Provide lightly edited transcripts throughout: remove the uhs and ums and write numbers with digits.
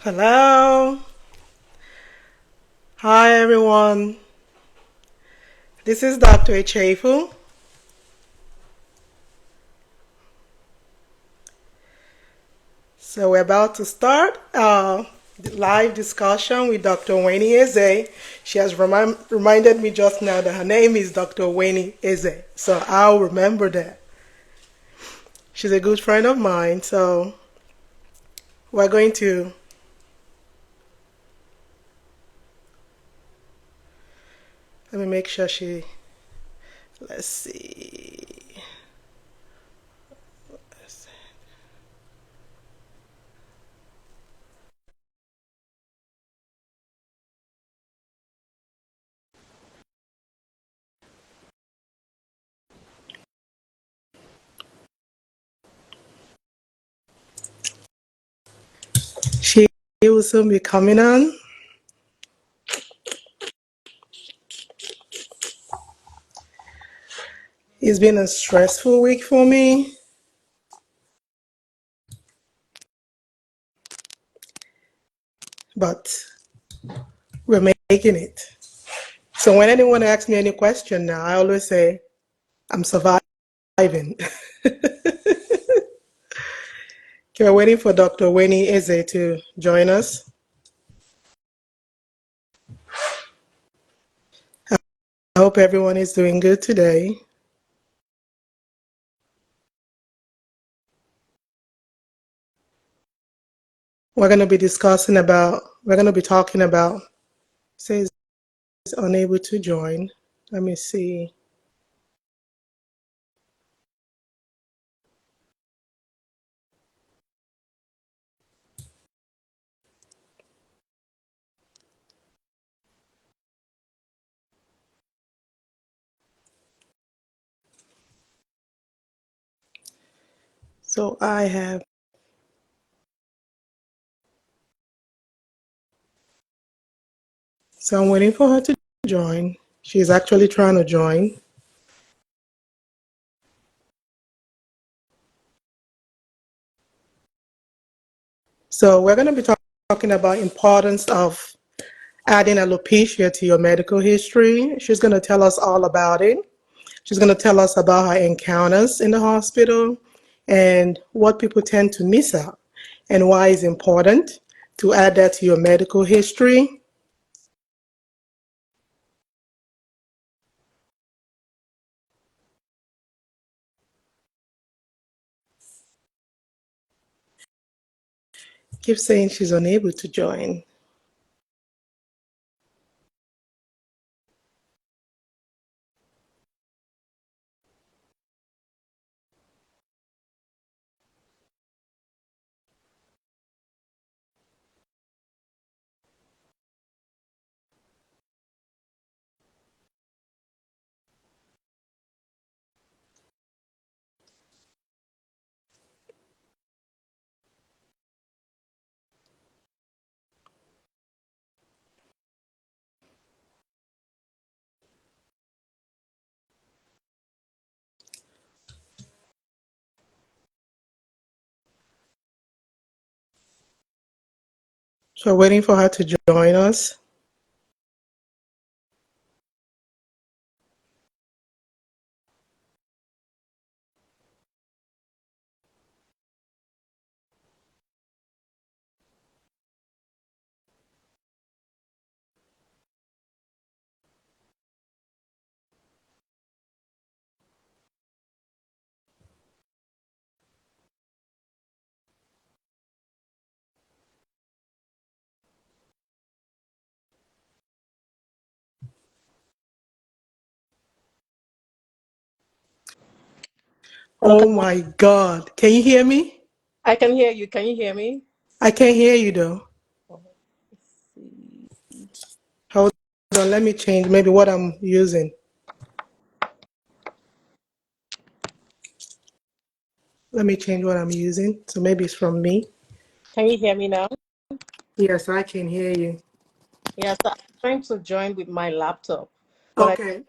Hello. Hi, everyone. This is Dr. Echefu. So we're about to start our live discussion with Dr. Winnie Eze. She has reminded me just now that her name is Dr. Winnie Eze. So I'll remember that. She's a good friend of mine. So we're going to, let me make sure let's see. She will soon be coming on. It's been a stressful week for me, but we're making it. So when anyone asks me any question now, I always say, I'm surviving. Okay, we're waiting for Dr. Winnie Eze to join us. I hope everyone is doing good today. We're going to be talking about, says unable to join. Let me see. So I'm waiting for her to join. She's actually trying to join. So we're going to be talking about importance of adding alopecia to your medical history. She's going to tell us all about it. She's going to tell us about her encounters in the hospital and what people tend to miss out and why it's important to add that to your medical history. Keep saying she's unable to join. So we're waiting for her to join us. Oh my God. Can you hear me? I can hear you. Can you hear me? I can't hear you though. Hold on. Let me change maybe what I'm using. Let me change what I'm using. So maybe it's from me. Can you hear me now? Yes, I can hear you. Yeah, so I'm trying to join with my laptop, but Okay.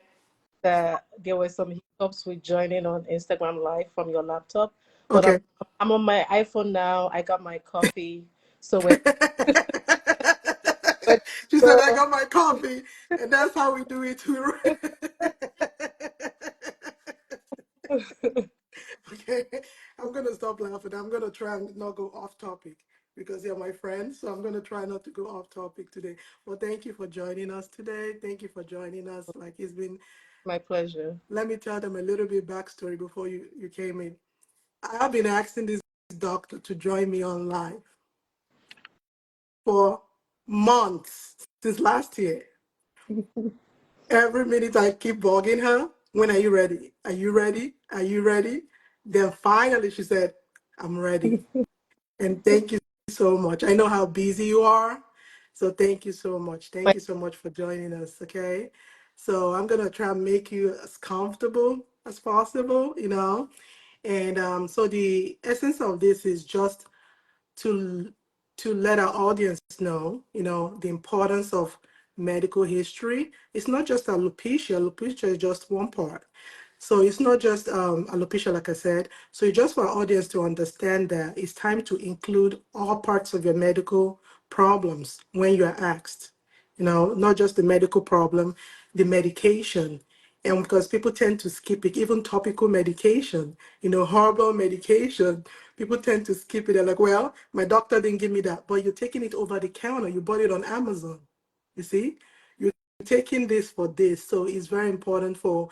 there were some hiccups with joining on Instagram Live from your laptop. But Okay. I'm on my iPhone now. I got my coffee, So we're, we're She said, I so got my coffee, and that's how we do it. Okay, I'm gonna stop laughing. I'm gonna try and not go off topic because you're my friend. So I'm gonna try not to go off topic today. Well, thank you for joining us today. Thank you for joining us. Like it's been. my pleasure. Let me tell them a little bit backstory before you came in. I've been asking this doctor to join me on live for months since last year. Every minute I keep bugging her. When are you ready? Are you ready? Are you ready? Then finally she said, I'm ready. And thank you so much. I know how busy you are. So thank you so much. Thank My, you so much for joining us. Okay. So I'm going to try and make you as comfortable as possible. And so the essence of this is just to let our audience know, the importance of medical history. It's not just alopecia. Alopecia is just one part. So it's not just alopecia, like I said. So it's just for our audience to understand that it's time to include all parts of your medical problems when you are asked. Not just the medical problem, the medication. And because people tend to skip it, even topical medication, herbal medication, people tend to skip it. They're like, well, my doctor didn't give me that, but you're taking it over the counter. You bought it on Amazon. You see, you're taking this for this. So it's very important so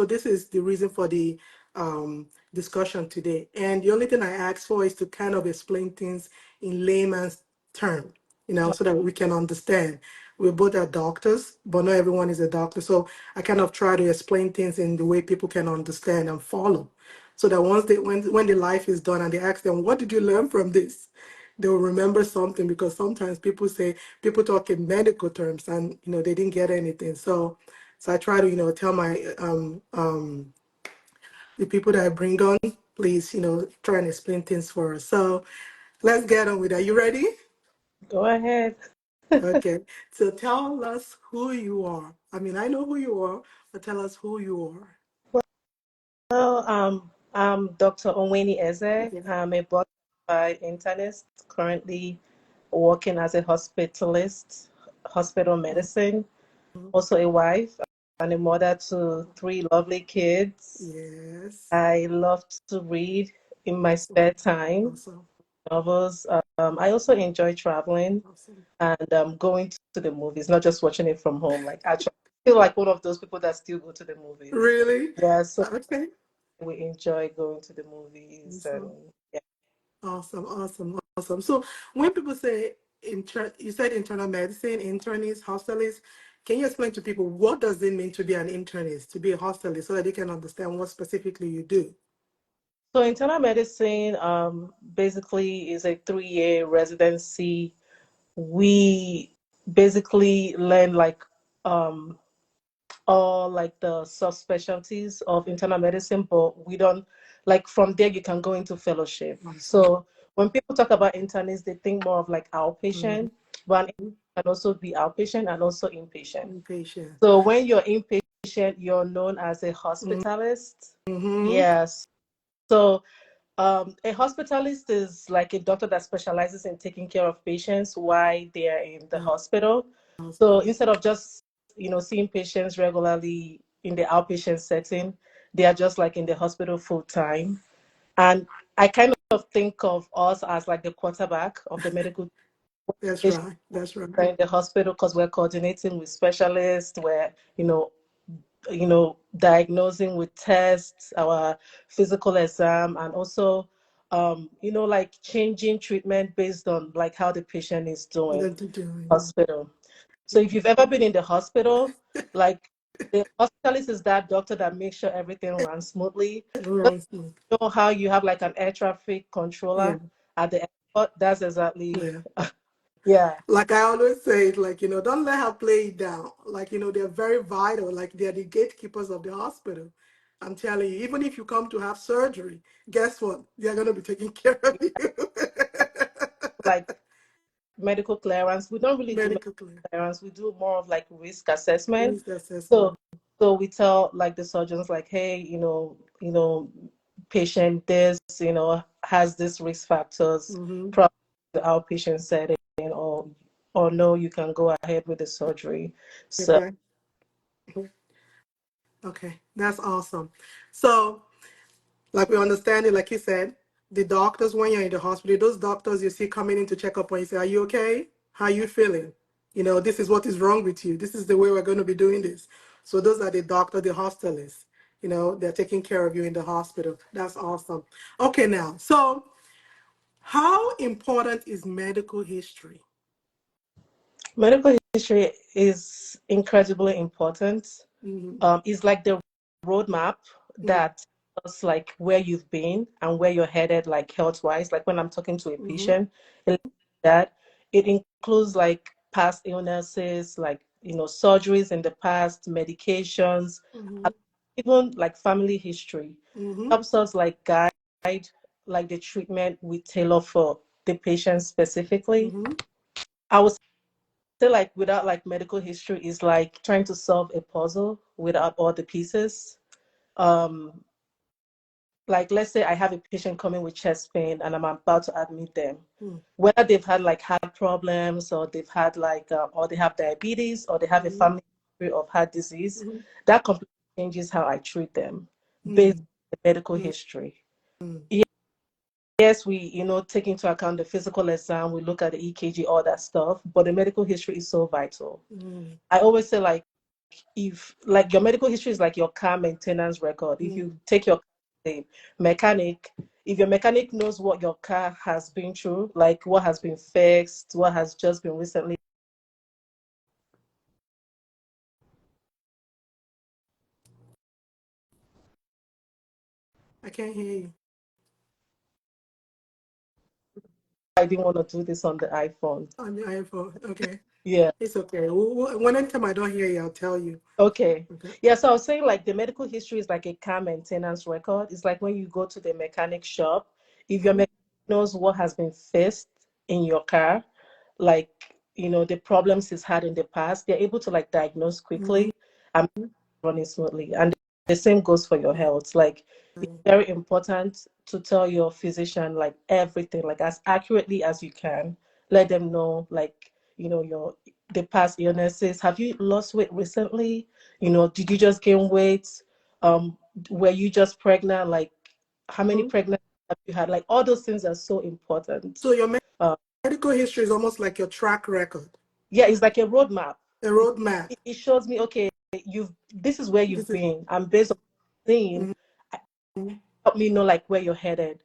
this is the reason for the discussion today. And the only thing I ask for is to kind of explain things in layman's term, so that we can understand. We both are doctors, but not everyone is a doctor. So I kind of try to explain things in the way people can understand and follow. So that when the life is done and they ask them, what did you learn from this? They will remember something because sometimes people talk in medical terms and they didn't get anything. So I try to tell my the people that I bring on, please try and explain things for us. So let's get on with it. Are you ready? go ahead. Okay. So tell us who you are. I mean, I know who you are, but tell us who you are. Well, I'm Dr. Onweni Eze. Okay. I'm a board certified internist, currently working as a hospitalist, hospital medicine, Mhm. also a wife and a mother to three lovely kids. Yes. I love to read in my Awesome. spare time, Awesome. novels. I also enjoy traveling Awesome. and going to the movies, not just watching it from home. Like I feel like one of those people that still go to the movies. Really? Yeah, so Okay. we enjoy going to the movies and Awesome. yeah. Awesome. Awesome. Awesome. So when people say you said internal medicine, internist, hospitalist. Can you explain to people what does it mean to be an internist, to be a hospitalist, so that they can understand what specifically you do? So internal medicine basically is a 3-year residency. We basically learn like um all like the subspecialties of internal medicine, but we don't like from there you can go into fellowship. Awesome. So when people talk about internists, they think more of like outpatient, but an Mm-hmm. internist can also be outpatient and also inpatient. Patient. So when you're inpatient, you're known as a hospitalist. Mm-hmm. Yes. So a hospitalist is like a doctor that specializes in taking care of patients while they are in the hospital. So Hospital. instead of just, seeing patients regularly in the outpatient setting, they are just like in the hospital full time. And I kind of think of us as like the quarterback of the medical That's patients right. That's right. in the hospital because we're coordinating with specialists, we're, diagnosing with tests, our physical exam, and also, like changing treatment based on like how the patient is What doing are you doing? hospital. So if you've ever been in the hospital, like the hospitalist is that doctor that makes sure everything runs smoothly. Right. You know how you have like an air traffic Yeah. controller at the airport? That's exactly, Yeah. yeah, Like I always say, like, don't let her play it down. Like, they're very vital. Like they're the gatekeepers of the hospital. I'm telling you, even if you come to have surgery, guess what? They're gonna be taking care of you. like medical clearance. We don't really do medical Medical clear. clearance. We do more of like risk assessment. Risk assessment. So so we tell like the surgeons like, hey, patient this, has this risk factors, Mm-hmm. probably the outpatient setting, or no, you can go ahead with the surgery. So Okay. Okay, that's awesome. So, like we understand it, like you said, the doctors when you're in the hospital, those doctors you see coming in to check up on you say, "Are you okay? How are you feeling? You know, this is what is wrong with you. This is the way we're going to be doing this." So those are the doctor, the hospitalists. You know, they're taking care of you in the hospital. That's awesome. Okay, now, so how important is medical history? medical history is incredibly important. Mm-hmm. It's like the roadmap that tells like where you've been and where you're headed, like health wise. Like when I'm talking to a Mm-hmm. patient, that it includes like past illnesses, like surgeries in the past, medications, Mm-hmm. and even like family history. Mm-hmm. Helps us like guide like the treatment we tailor for the patient specifically. Mm-hmm. I would say like without like medical history is like trying to solve a puzzle without all the pieces. Um, like let's say I have a patient coming with chest pain and I'm about to admit them. Whether they've had like heart problems or they've had like or they have diabetes or they have a Mm-hmm. family history of heart disease, Mm-hmm. that completely changes how I treat them based Mm-hmm. on the medical history. Yes, we take into account the physical exam, we look at the EKG, all that stuff, but the medical history is so vital. Mm-hmm. I always say like if like your medical history is like your car maintenance record. If you take your mechanic, if your mechanic knows what your car has been through, like what has been fixed, what has just been recently. I can't hear you. I didn't want to do this on the iPhone. On the iPhone. Okay. Yeah. It's okay. Whenever I don't hear you, I'll tell you. Okay. Okay. Yeah, so I was saying like the medical history is like a car maintenance record. It's like when you go to the mechanic shop, if your mechanic knows what has been fixed in your car, like the problems he's had in the past, they're able to like diagnose quickly and running smoothly. And the same goes for your health. Like it's very important to tell your physician like everything, like as accurately as you can. Let them know like your the past illnesses. Have you lost weight recently? Did you just gain weight? Were you just pregnant? Like how many pregnancies have you had? Like all those things are so important. So your Uh, medical history is almost like your track record, yeah, it's like a roadmap. a roadmap. It shows me, okay, this is where you've This is been, and based on seeing, help me know like where you're headed,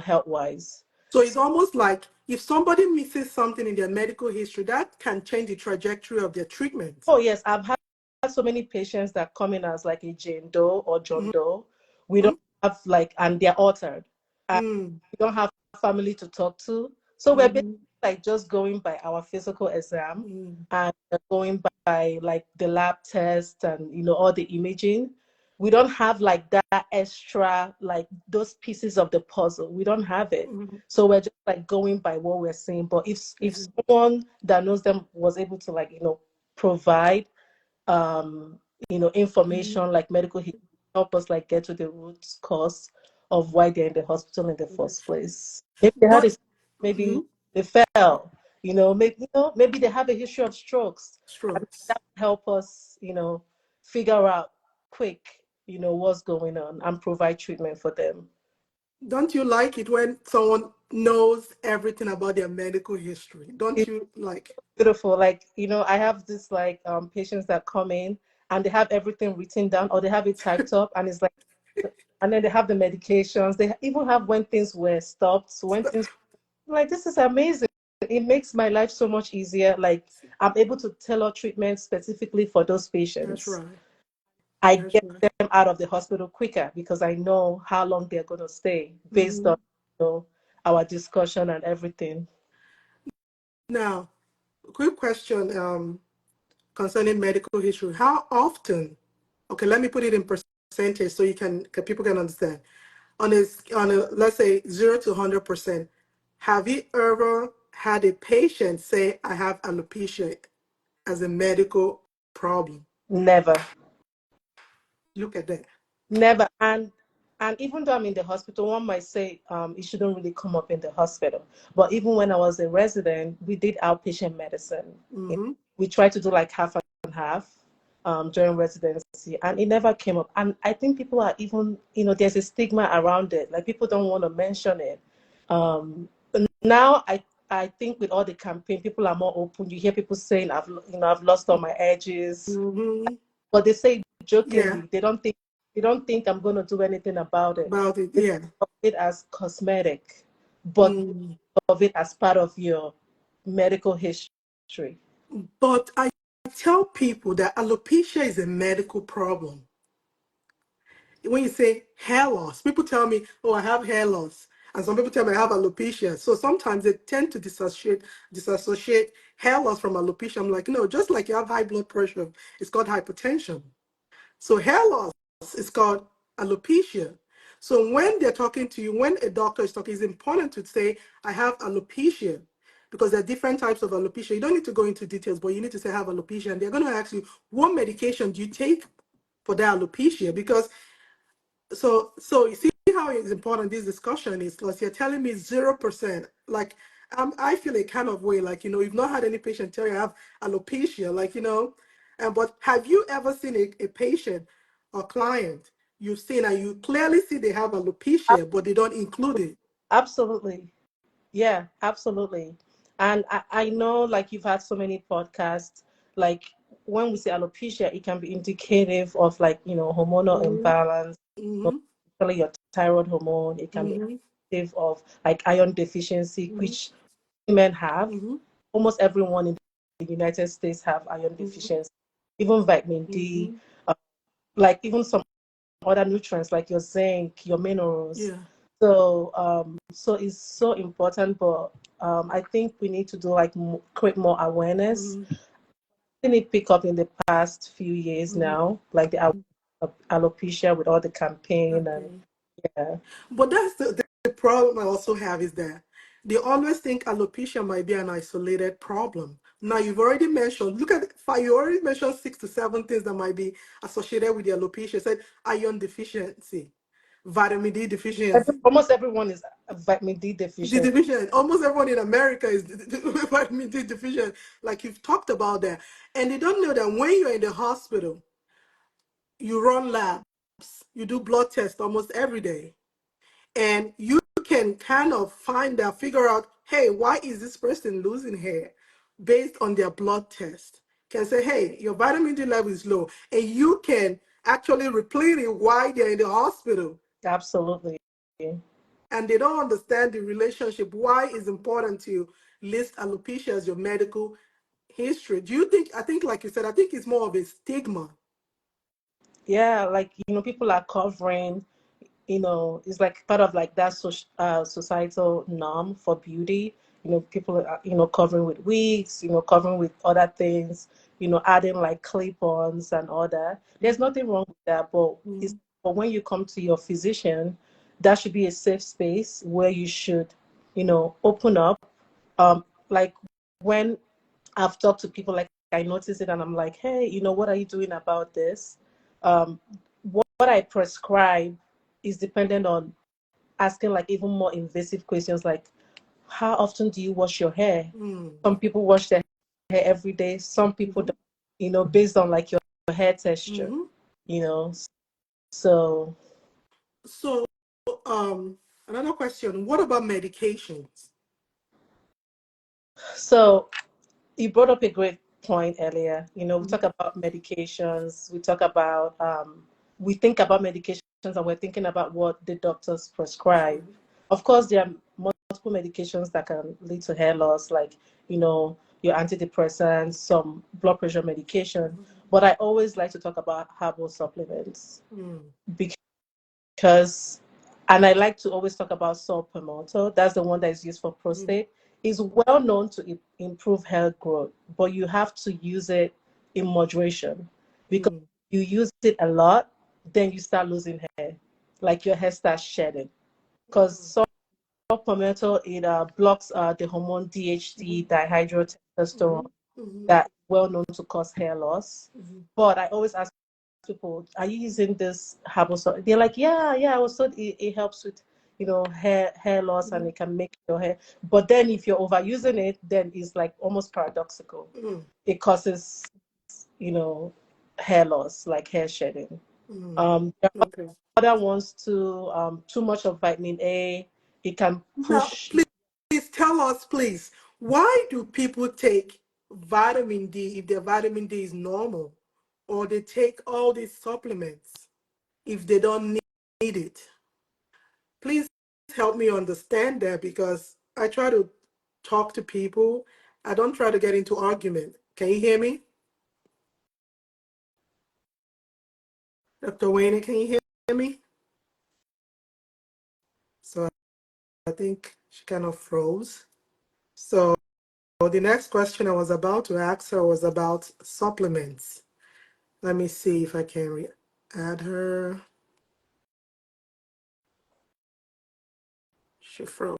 health wise. so it's almost like if somebody misses something in their medical history, that can change the trajectory of their treatment. Oh yes, I've had so many patients that come in as like a Jane Doe or John Doe. We don't have like, and they're altered. And we don't have family to talk to. So we're basically like just going by our physical exam and going by like the lab test and all the imaging. We don't have like that extra like those pieces of the puzzle. We don't have it. So we're just like going by what we're seeing. But if someone that knows them was able to like provide information like medical history, help us like get to the root cause of why they're in the hospital in the first place. Maybe they had But a, maybe they fell, maybe they have a history of strokes. And strokes. that will help us, figure out quick, what's going on and provide treatment for them. Don't you like it when someone knows everything about their medical history? Don't It's you like? beautiful. Like, I have this like patients that come in and they have everything written down or they have it typed up and it's like, and then they have the medications. They even have when things were stopped. So when things like this is amazing. It makes my life so much easier. Like I'm able to tailor treatment specifically for those That's patients. right. I That's get right. them out of the hospital quicker because I know how long they're going to stay based on our discussion and everything. Now, quick question concerning medical history. How often? Okay, let me put it in percentage so people can understand. On a let's say 0 to 100%, have you ever had a patient say, "I have alopecia" as a medical problem? Never, Look at that. never. And And even though I'm in the hospital, one might say it shouldn't really come up in the hospital. But even when I was a resident, we did outpatient medicine. Mm-hmm. We tried to do like half and half during residency, and it never came up. And I think people are even, there's a stigma around it. Like people don't want to mention it. Now I think with all the campaign, people are more open. You hear people saying, I've lost all my edges," Mm-hmm. but they say Yeah, jokingly. They don't think I'm going to do anything about it. about it. They think Yeah. of it as cosmetic, but Mm. of it as part of your medical history. But I tell people that alopecia is a medical problem. When you say hair loss, people tell me, oh, I have hair loss. And some people tell me I have alopecia. So sometimes they tend to disassociate hair loss from alopecia. I'm like, no, just like you have high blood pressure, it's called hypertension. So hair loss is called alopecia. So when they're talking to you, when a doctor is talking, it's important to say, I have alopecia, because there are different types of alopecia. You don't need to go into details, but you need to say I have alopecia. And they're going to ask you, what medication do you take for that alopecia? Because so you see how it's important this discussion is, because you're telling me 0%. Like I feel a kind of way, like you've not had any patient tell you I have alopecia, like and but have you ever seen a patient or client you've seen and you clearly see they have alopecia, but they don't include it? Absolutely. Yeah, absolutely. And I know, like, you've had so many podcasts, like, when we say alopecia, it can be indicative of, like, hormonal Mm-hmm. imbalance, Mm-hmm. especially your thyroid hormone. It can be Mm-hmm. indicative of, like, iron deficiency, Mm-hmm. which women have. Mm-hmm. Almost everyone in the United States have iron deficiency, even vitamin D, Mm-hmm. uh, like, even some other nutrients, like your zinc, your minerals. Yeah. So it's so important, but I think we need to do like create more awareness. Mm-hmm. Seen it pick up in the past few years Mm-hmm. now, like the alopecia with all the campaign and Okay. yeah. But that's the problem I also have is that they always think alopecia might be an isolated problem. Now you've already mentioned, look at you already mentioned 6 to 7 things that might be associated with the alopecia. You said iron deficiency, vitamin D deficiency. Almost everyone is vitamin D The deficient. deficient. Almost everyone in America is vitamin D deficient. Like you've talked about that. And they don't know that when you're in the hospital, you run labs, you do blood tests almost every day. And you can kind of figure out, hey, why is this person losing hair based on their blood test? Can say, hey, your vitamin D level is low, and you can actually replete it while they're in the hospital. Absolutely. And they don't understand the relationship. Why it's important to list alopecia as your medical history? Do you think? I think, like you said, I think it's more of a stigma. Yeah, like people are covering, it's like part of like that societal norm for beauty. People are, covering with wigs, covering with other things, adding like clip-ons and all that. There's nothing wrong with that, but Mm-hmm. when you come to your physician, that should be a safe space where you should, open up. Like when I've talked to people, like I notice it and I'm like, hey, what are you doing about this? Um, what I prescribe is dependent on asking like even more invasive questions like, how often do you wash your hair? Some people wash their hair every day. Some people Mm-hmm. don't, based on like your hair texture, Mm-hmm. you know. So, So, another question: what about medications? so you brought up a great point earlier. We Mm-hmm. talk about medications. We think about medications and we're thinking about what the doctors prescribe. Of course, there are multiple medications that can lead to hair loss, like, your antidepressants, some blood pressure medication. But I always like to talk about herbal supplements Mm-hmm. because, and I like to always talk about saw palmetto. That's the one that is used for Mm-hmm. prostate. Is well known to improve hair growth, but you have to use it in moderation because you use it a lot, then you start losing hair, like your hair starts shedding. Because saw palmetto, it blocks the hormone DHT, dihydrotestosterone, Mm-hmm. that well known to cause hair loss. Mm-hmm. But I always ask people, are you using this herbal soap? They're like, yeah, I was told it helps with, hair loss and it can make your hair. But then if you're overusing it, then it's like almost paradoxical. Mm. It causes, hair loss, like hair shedding. There are Okay. other ones too. Too much of vitamin A, it can Now, push. please tell us, please, why do people take vitamin D if their vitamin D is normal, or they take all these supplements if they don't need it? Please help me understand that because I try to talk to people. I don't try to get into argument. Can you hear me? Dr. Wayne, can you hear me? So I think she kind of froze. So the next question I was about to ask her was about supplements. Let me see if I can add her. She froze.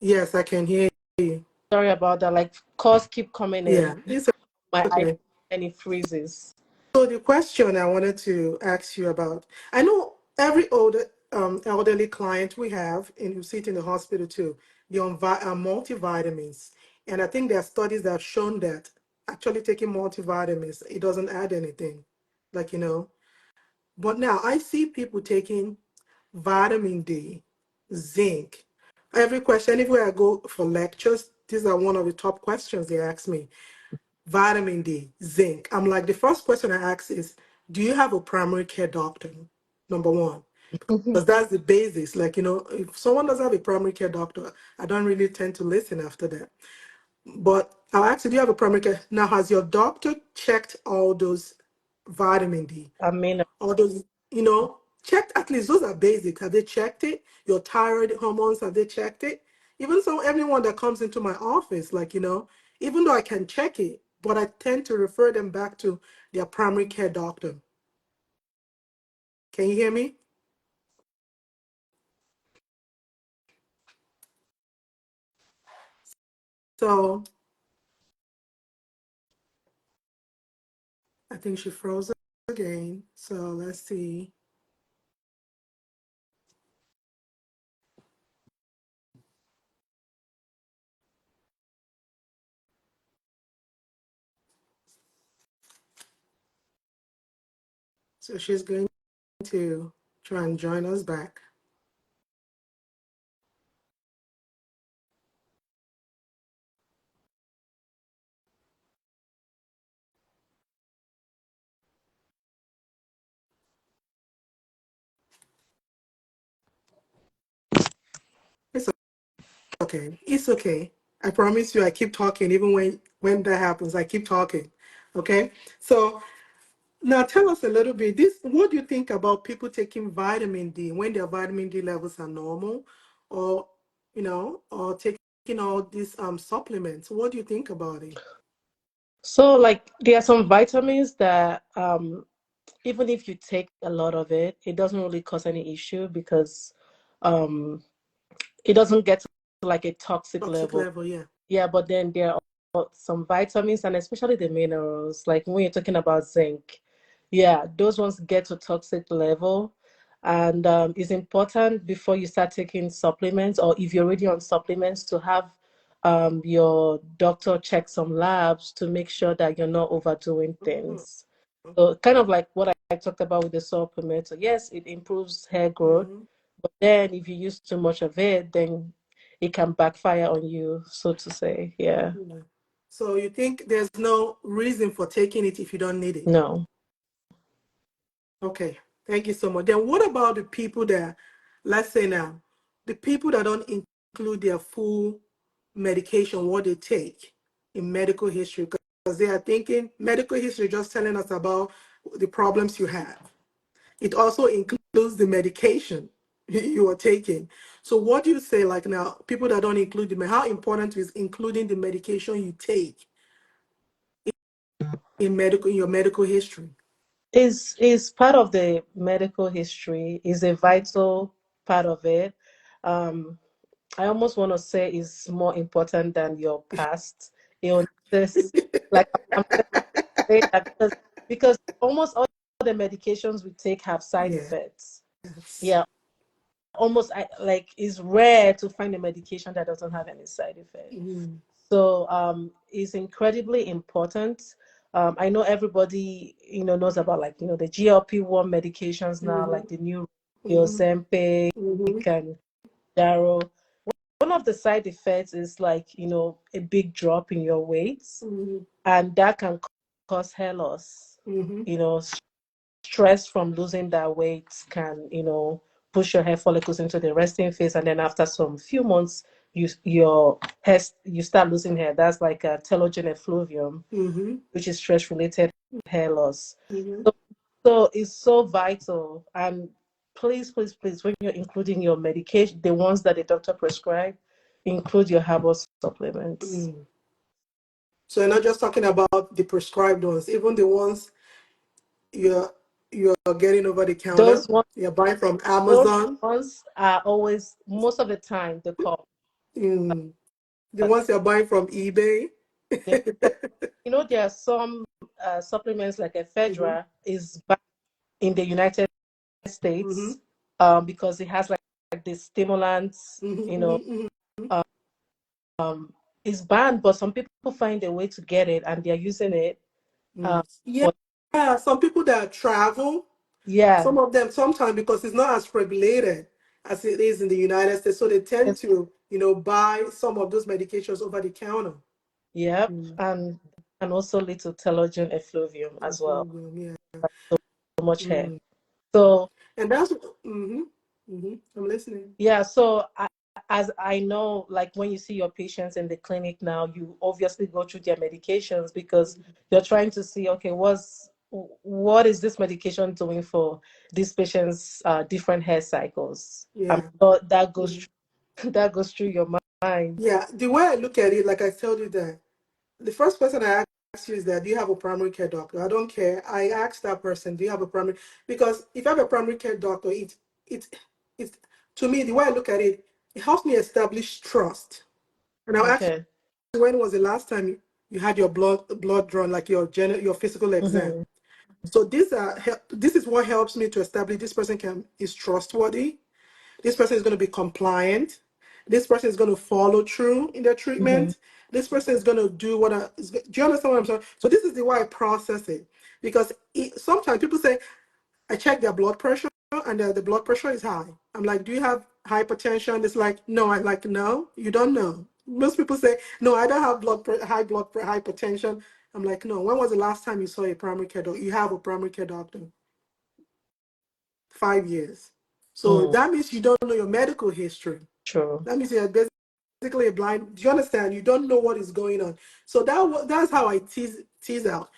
Yes, I can hear you. Sorry about that. Like calls keep coming Yeah, in. it's My iPhone okay. and it freezes. So the question I wanted to ask you about, I know every elderly client we have, and you see it in the hospital too, they're on multivitamins. And I think there are studies that have shown that actually taking multivitamins, it doesn't add anything. Like. But now I see people taking vitamin D, zinc. Every question, anywhere I go for lectures, these are one of the top questions they ask me. Vitamin D, zinc. I'm like, the first question I ask is, do you have a primary care doctor? Number one, Mhm. because that's the basis. If someone doesn't have a primary care doctor, I don't really tend to listen after that. But I'll ask you, do you have a primary care? Now, has your doctor checked all those vitamin D? I mean, All those, checked, at least those are basic. Have they checked it? Your thyroid hormones, have they checked it? Even so, everyone that comes into my office, even though I can check it, but I tend to refer them back to their primary care doctor. Can you hear me? So I think she froze again. So let's see. So she's going to try and join us back. It's okay. It's okay. I promise you, I keep talking. Even when that happens, I keep talking. Okay. So now tell us a little bit. What do you think about people taking vitamin D when their vitamin D levels are normal, or or taking all these supplements? What do you think about it? so like there are some vitamins that even if you take a lot of it, it doesn't really cause any issue because um it doesn't get to like a toxic Toxic level. level, yeah. Yeah, but then there are some vitamins and especially the minerals, like when you're talking about zinc. Yeah, those ones get to toxic level. And it's important before you start taking supplements, or if you're already on supplements, to have your doctor check some labs to make sure that you're not overdoing Mhm, things. So kind of like what I talked about with the supplement. So yes, it improves hair growth, mhm, but then if you use too much of it, then it can backfire on you, so to say. Yeah. mhm. So you think there's no reason for taking it if you don't need it? No. Okay, thank you so much. Then what about the people that, let's say now, the people that don't include their full medication, what they take in medical history, because they are thinking medical history just telling us about the problems you have. It also includes the medication you are taking. So what do you say, like now, people that don't include how important is including the medication you take in your medical history? Is part of the medical history, is a vital part of it. Um, I almost want to say is more important than your past. illnesses. Like I'm just saying that because almost all the medications we take have side Yeah. effects. Yes. Yeah, almost like it's rare to find a medication that doesn't have any side effect. Mm. So it's incredibly important. I know everybody knows about like the GLP-1 medications now, Mm-hmm. like the new Mm-hmm. Ozempic Mm-hmm. and Daro. One of the side effects is like a big drop in your weight, Mm-hmm. and that can cause hair loss. Mm-hmm. Stress from losing that weight can push your hair follicles into the resting phase, and then after some few months your hair you start losing hair. That's like a telogen effluvium, Mm-hmm. which is stress related hair loss. Mm-hmm. So it's so vital. And please, please, please, when you're including your medication, the ones that the doctor prescribed, include your herbal supplements. Mm. So you're not just talking about the prescribed ones, even the ones you're you're getting over the counter, Those ones, you're buying from those Amazon, ones are always, most of the time, they come. mm. The ones you're buying from eBay. Yeah, there are some supplements like Mm-hmm. ephedra is banned in the United Mm-hmm. States because it has like the stimulants, Mm-hmm. Mm-hmm. um, it's banned, but some people find a way to get it and they're using it. Mm. Um, Yeah, but some people that travel, yeah, some of them sometimes because it's not as regulated as it is in the United States, so they tend it's, to, buy some of those medications over the counter. yep, Mm. and also lead to telogen effluvium as well. Yeah. So much hair. Mm. So And that's, mm-hmm. Mm-hmm. I'm listening. yeah, so as I know, like when you see your patients in the clinic now, you obviously go through their medications because you're trying to see, okay, what is this medication doing for these patients' different hair cycles? I'm Yeah. sure that goes Mhm. that goes through your mind. Yeah. The way I look at it, like I told you that the first person I ask you is that, do you have a primary care doctor? I don't care. I ask that person, do you have a primary? Because if you have a primary care doctor, it, it's to me, the way I look at it, it helps me establish trust. And I'll ask Okay. you, when was the last time you had your blood drawn, like your physical exam? Mm-hmm. So this is what helps me to establish this person is trustworthy. This person is going to be compliant. This person is going to follow through in their Mm-hmm. treatment. This person is going to do do you understand what I'm saying? So this is the way I process it. Because sometimes people say, I check their blood pressure and the blood pressure is high. I'm like, do you have hypertension? It's like, no. I'm like, no, you don't know. Most people say, no, I don't have hypertension. I'm like, no. When was the last time you saw a primary care doctor? You have a primary care doctor. 5 years. So Mm, that means you don't know your medical history. true. That means you're basically a blind. Do you understand? You don't know what is going on. So that's how I tease out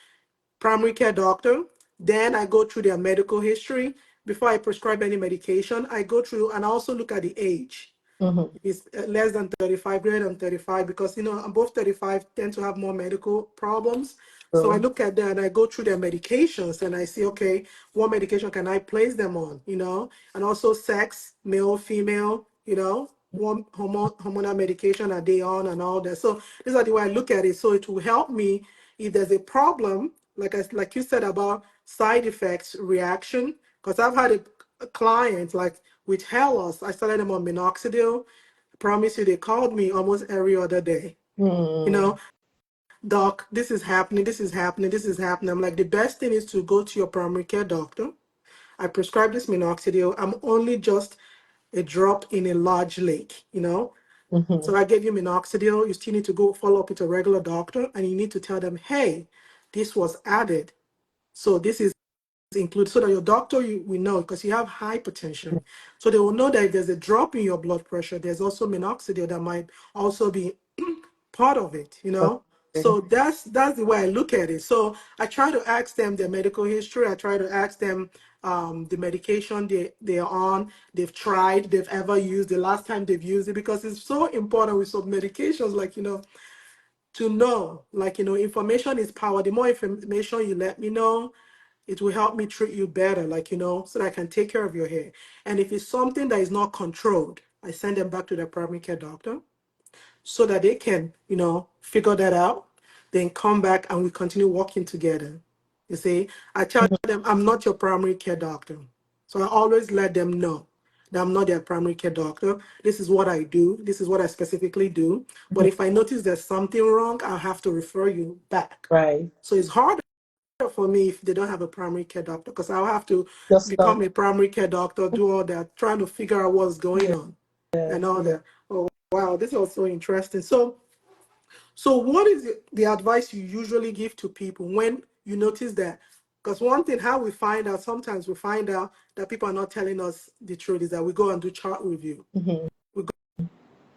primary care doctor. Then I go through their medical history before I prescribe any medication. I go through and I also look at the age. Mm-hmm. If it's less than 35, greater than 35, because above 35 tend to have more medical problems. So I True. look at that and I go through their medications and I see, okay, what medication can I place them on, and also sex, male, female, what hormonal medication are they on and all that. So these are the way I look at it. So it will help me if there's a problem, like you said about side effects, reaction, because I've had a client like with hair loss. I started them on minoxidil. I promise you, they called me almost every other day. You Mm, know, doc, this is happening, this is happening, this is happening. I'm like, the best thing is to go to your primary care doctor. I prescribe this minoxidil. I'm only just a drop in a large lake. mm-hmm. So I gave you minoxidil. You still need to go follow up with a regular doctor and you need to tell them, hey, this was added. So this is included so that your doctor we know because you have hypertension. So they will know that if there's a drop in your blood pressure, there's also minoxidil that might also be part of it. Okay. So that's the way I look at it. So I try to ask them their medical history. I try to ask them the medication they're on, they've tried, they've ever used, the last time they've used it, because it's so important with some medications, like, to know, like, information is power. The more information you let me know, it will help me treat you better, like, so that I can take care of your hair. And if it's something that is not controlled, I send them back to the primary care doctor so that they can, figure that out. then come back and we continue working together. You see, I tell them I'm not your primary care doctor. So I always let them know that I'm not their primary care doctor. This is what I do. This is what I specifically do. But if I notice there's something wrong, I'll have to refer you back. Right. So it's harder for me if they don't have a primary care doctor because I'll have to Just become a primary care doctor, do all that, trying to figure out what's going on and all that. Oh, wow, this is also interesting. So what is the advice you usually give to people when you notice that? Because one thing, how we find out, sometimes we find out that people are not telling us the truth is that we go and do chart review. Mm-hmm. We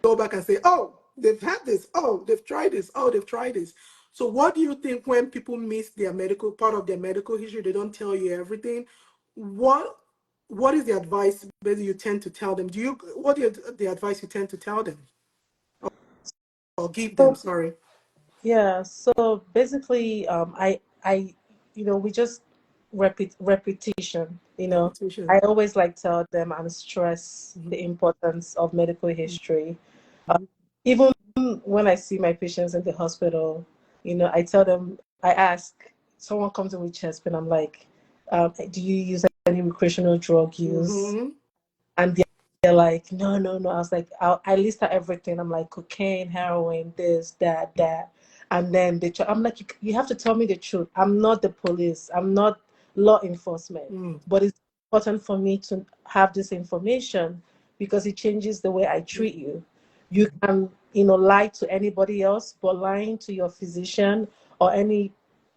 go back and say, oh, they've had this. Oh, they've tried this. Oh, they've tried this. So what do you think when people miss their medical part of their medical history, they don't tell you everything? What is the advice basically you tend to tell them? What is the advice you tend to tell them or give them? So Sorry. yeah, so basically, we just repetition. Repetition. I always like tell them and stress the Mhm. importance of medical history. Mhm. Even when I see my patients in the hospital, I tell them, I ask, someone comes in with chest pain, I'm like, do you use any recreational drug use? Mhm. And they're like, no, no, no. I was like, I list out everything. I'm like, cocaine, heroin, this, that, that. And then I'm like, you have to tell me the truth. I'm not the police. I'm not law enforcement. Mm. But it's important for me to have this information because it changes the way I treat you. You can, lie to anybody else, but lying to your physician or any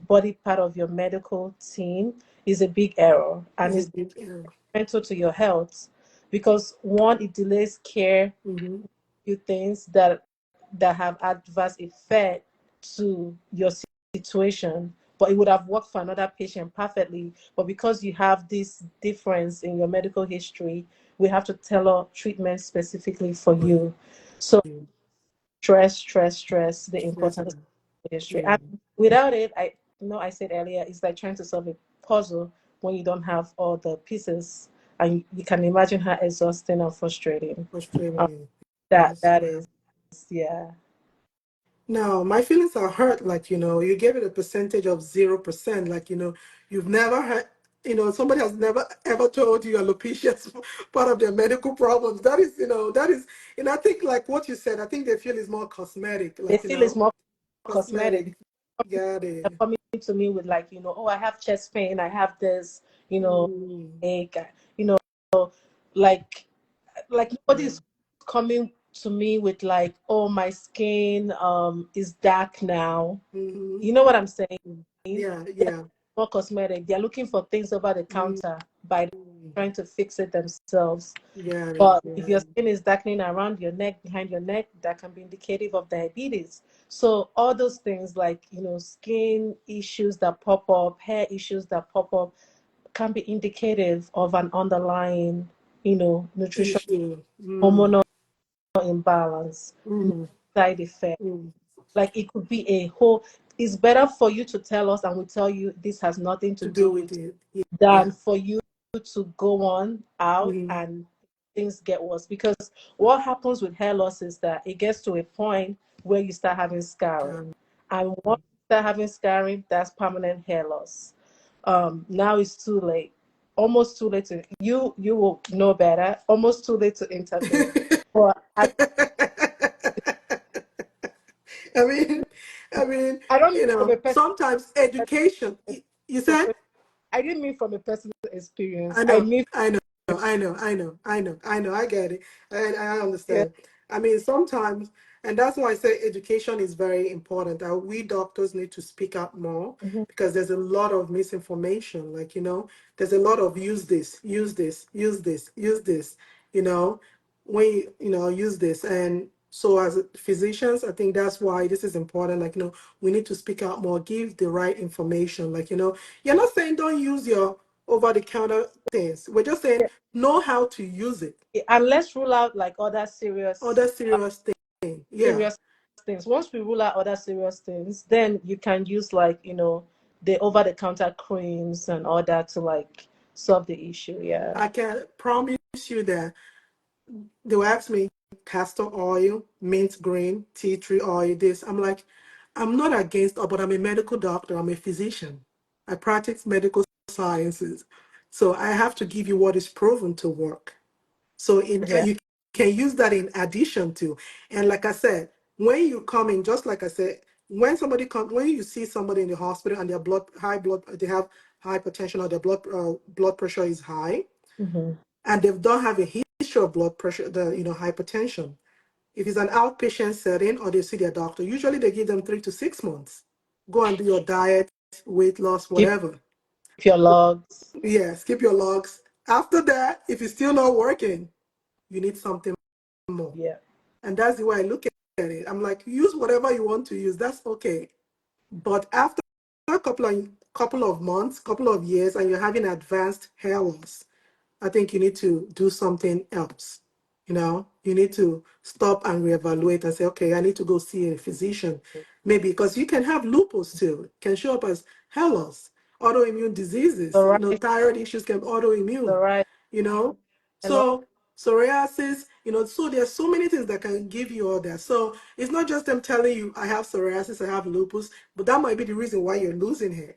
body part of your medical team is a big error. And It's a it's big error. detrimental to your health because one, it delays care, Mhm. you things that have adverse effect to your situation, but it would have worked for another patient perfectly, but because you have this difference in your medical history, we have to tailor treatment specifically for For you. So you. stress the Yes, importance sir. of history, Yeah. and without it, I said earlier, it's like trying to solve a puzzle when you don't have all the pieces, and you can imagine how exhausting and frustrating um, Frustrating. Yes. that Wow. is. Yeah. Now, my feelings are hurt. Like, you gave it a percentage of 0%. Like, you've never had, somebody has never ever told you alopecia is part of their medical problems. And I think like what you said, I think they feel is more cosmetic. They Like, feel it's more cosmetic. cosmetic. Got They're it. coming to me with like, oh, I have chest pain, I have this, Mm. ache, you know, like Yeah. nobody's coming to me with like, oh, my skin is dark now. Mhm. You know what I'm saying? Yeah, They're yeah. more cosmetic. They're looking for things over the Mm. counter by trying to fix it themselves. Got it. But if Yeah. your skin is darkening around your neck, behind your neck, that can be indicative of diabetes. So all those things like, skin issues that pop up, hair issues that pop up can be indicative of an underlying, nutrition, Issue. Mm. hormonal imbalance, Mm. side effect. Mm. Like it could be a whole, it's better for you to tell us and we tell you this has nothing to To do do with with, it. than Yeah. for you to go on out Mm. and things get worse. Because what happens with hair loss is that it gets to a point where you start having scarring. Um, And once you start having scarring, that's permanent hair loss. Now it's too late. Almost too late to you will know better. Almost too late to intervene. But I mean, I mean, I don't mean from a person. sometimes education. You said? I didn't mean from a personal experience. I I know, mean, I know, I get it. I yeah. understand. I mean, sometimes, and that's why I say education is very important. That we doctors need to speak up more Mhm. because there's a lot of misinformation. Like, there's a lot of use this, use this, use this, use this, you know, when use this. And so as physicians, I think that's why this is important. Like, we need to speak out more, give the right information. Like, you're not saying don't use your over the counter things. We're just saying know how to use it. And let's rule out like other Other serious thing. Yeah. serious things. Once we rule out other serious things, then you can use like, the over the counter creams and all that to like solve the issue. Yeah. I can promise you that they will ask me castor oil, mint green, tea tree oil, this. I'm like, I'm not against, but I'm a medical doctor. I'm a physician. I practice medical sciences. So I have to give you what is proven to work. So Yeah. you can use that in addition to. And like I said, when you come in, just like I said, when you see somebody in the hospital and they have hypertension or their blood pressure is high, Mm-hmm. and they don't have a history of blood pressure, hypertension. If it's an outpatient setting or they see their doctor, usually they give them 3 to 6 months. Go and do your diet, weight loss, Keep whatever. your logs. Yes, keep your logs. After that, if it's still not working, you need something more. Yeah. And that's the way I look at it. I'm like, use whatever you want to use. That's okay. But after a couple of months, couple of years, and you're having advanced hair loss, I think you need to do something else. You need to stop and reevaluate and say, okay, I need to go see a physician. Maybe because you can have lupus too. It can show up as hair loss, autoimmune diseases, Psoriasis, thyroid issues can be autoimmune, psoriasis, you know. and all So psoriasis, so there's so many things that can give you all that. So it's not just them telling you, I have psoriasis, I have lupus, but that might be the reason why you're losing hair.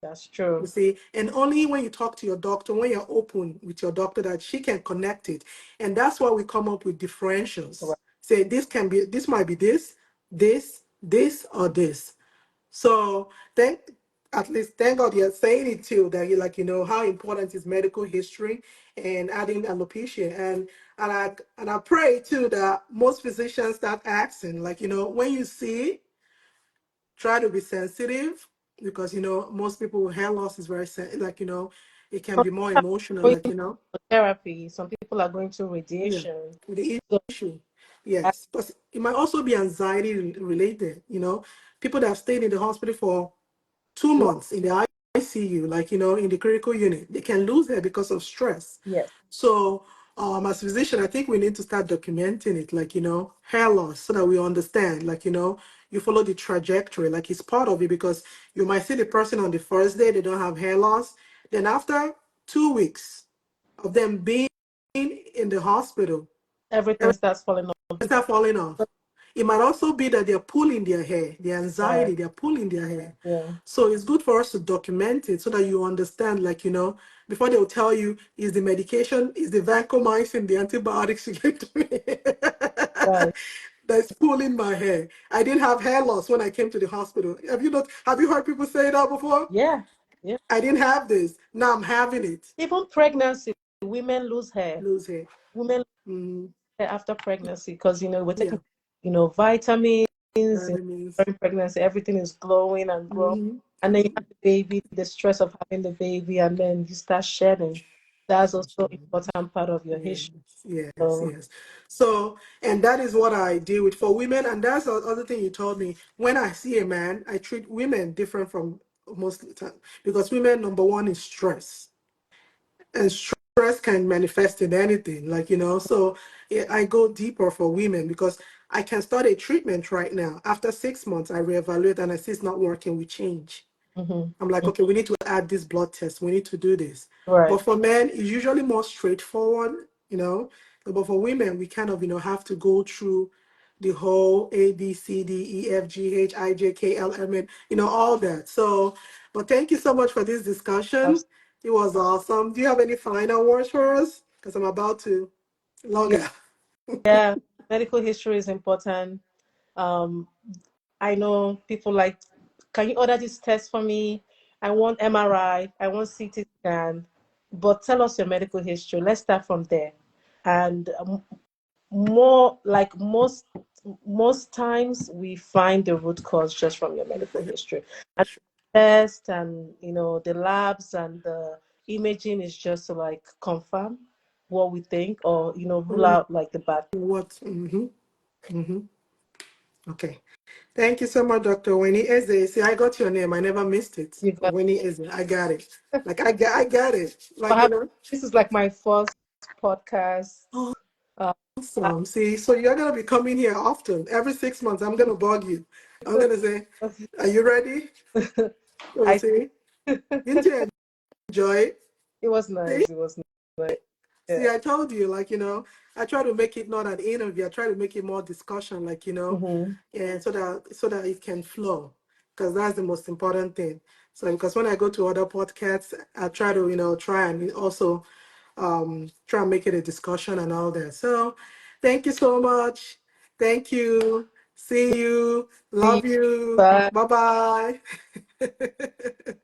that's You true. see, and only when you talk to your doctor, when you're open with your doctor, that she can connect it. And that's why we come up with differentials. Right. Say this might be this, or this. So thank God you're saying it too, that you how important is medical history and adding alopecia. And I pray too that most physicians start asking, when you see, try to be sensitive, because most people with hair loss is very it can Some be more people are emotional, going to therapy. Some people are going to yeah, radiation. the So issue. I, Yes, but it might also be anxiety related. People that have stayed in the hospital for 2 months in the ICU, in the critical unit, they can lose hair because of stress. yes. So, as a physician, I think we need to start documenting it, hair loss, so that we understand, you follow the trajectory, it's part of it, because you might see the person on the first day, they don't have hair loss. Then after 2 weeks of them being in the hospital, Everything starts falling off. start falling off. It might also be that they're pulling their hair, the Right. anxiety, they're pulling their hair. Yeah. So it's good for us to document it so that you understand, before they'll tell you, is the medication, is the vancomycin, the antibiotics you give to me Right. that's pulling my hair. I didn't have hair loss when I came to the hospital. Have you heard people say that before? Yeah. Yeah. I didn't have this. Now I'm having it. Even pregnancy, women lose hair. Lose hair. Women lose Mm-hmm. hair after pregnancy because we're Yeah. taking vitamins That means. during pregnancy. Everything is glowing and growing, Mm-hmm. and then you have the baby, the stress of having the baby, and then you start shedding. That's also important part of your Yes, history. yes, So yes. So, and that is what I deal with for women. And that's the other thing you told me. When I see a man, I treat women different from most of the time, because women, number one, is stress. And stress can manifest in anything, So yeah, I go deeper for women, because I can start a treatment right now. After 6 months, I reevaluate and I see it's not working, we change. I'm like, okay, we need to add this blood test. We need to do this. right. But for men, it's usually more straightforward, But for women, we kind of, have to go through the whole A, B, C, D, E, F, G, H, I, J, K, L, M, N, all that. So, but thank you so much for this discussion. It was awesome. Do you have any final words for us? Because I'm about to log Yeah, out. yeah. Medical history is important. Um, I know people like, can you order this test for me? I want MRI, I want CT scan, but tell us your medical history. Let's start from there. And more like most times we find the root cause just from your medical history. And test and the labs and the imaging is just to like confirm what we think or rule out like the bad. What? Okay. Thank you so much, Dr. Winnie Eze. See, I got your name. I never missed it. You got Winnie Eze. I got it. I got it. perhaps this is like my first podcast. Uh, Awesome. See, so you're going to be coming here often. Every 6 months, I'm going to bug you. I'm going to say, are you ready? So I see, didn't you enjoy it? it was See? nice. It was nice. See, Yeah. I told you, like, I try to make it not an interview. I try to make it more discussion, like, Mm-hmm. and so that it can flow, because that's the most important thing. So, because when I go to other podcasts, I try to, try and also try and make it a discussion and all that. So, thank you so much. Thank you. See you. See you. Love you. Bye. Bye bye.